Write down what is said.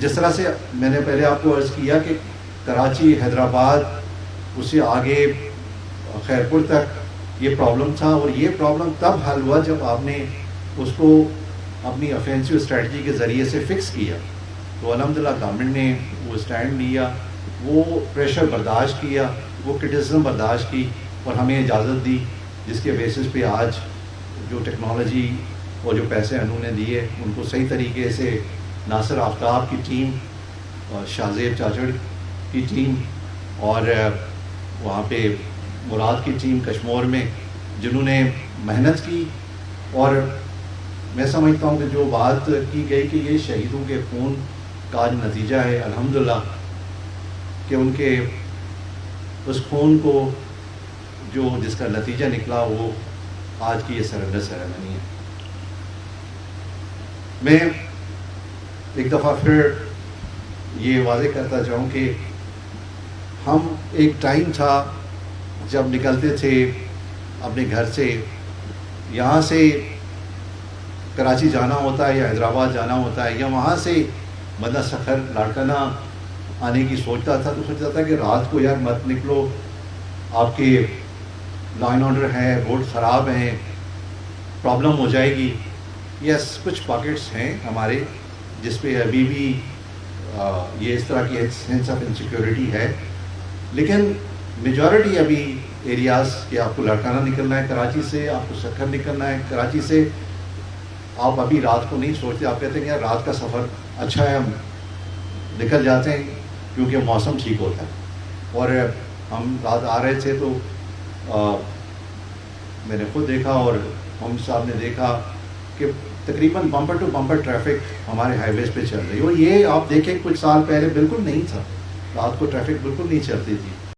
جس طرح سے میں نے پہلے آپ کو عرض کیا کہ کراچی، حیدرآباد، اس سے آگے خیرپور تک یہ پرابلم تھا، اور یہ پرابلم تب حل ہوا جب آپ نے اس کو اپنی افینسو اسٹریٹجی کے ذریعے سے فکس کیا. تو الحمدللہ گورنمنٹ نے وہ اسٹینڈ لیا، وہ پریشر برداشت کیا، وہ کرٹیسزم برداشت کی، اور ہمیں اجازت دی، جس کے بیسس پہ آج جو ٹیکنالوجی اور جو پیسے انہوں نے دیے ان کو صحیح طریقے سے ناصر آفتاب کی ٹیم، شاہ زیب چاچڑ کی ٹیم، اور وہاں پہ مراد کی ٹیم کشمور میں، جنہوں نے محنت کی. اور میں سمجھتا ہوں کہ جو بات کی گئی کہ یہ شہیدوں کے خون کا آج نتیجہ ہے، الحمدللہ کہ ان کے اس خون کو جو جس کا نتیجہ نکلا وہ آج کی یہ سرنڈر سیریمنی ہے. میں ایک دفعہ پھر یہ واضح کرتا چاہوں کہ ہم ایک ٹائم تھا جب نکلتے تھے اپنے گھر سے، یہاں سے کراچی جانا ہوتا ہے یا حیدرآباد جانا ہوتا ہے، یا وہاں سے بندہ سفر لاڑکانہ آنے کی سوچتا تھا، تو سوچتا تھا کہ رات کو یار مت نکلو، آپ کے لا اینڈ آرڈر ہے، روڈ خراب ہیں، پرابلم ہو جائے گی. یس، کچھ پاکٹس ہیں ہمارے جس پہ ابھی بھی یہ اس طرح کی سینس آف انسیکیورٹی ہے، لیکن میجورٹی ابھی ایریاز کہ آپ کو لاڑکانہ نکلنا ہے کراچی سے، آپ کو سکھر نکلنا ہے کراچی سے، آپ ابھی رات کو نہیں سوچتے، آپ کہتے ہیں کہ یار رات کا سفر اچھا ہے، ہم نکل جاتے ہیں کیونکہ موسم ٹھیک ہوتا ہے. اور ہم رات آ رہے تھے تو میں نے خود دیکھا اور ہم صاحب نے دیکھا کہ تقریباً بمپر ٹو بمپر ٹریفک ہمارے ہائی ویز پہ چل رہی ہے. اور یہ آپ دیکھیں کچھ سال پہلے بالکل نہیں تھا، رات کو ٹریفک بالکل نہیں چلتی تھی.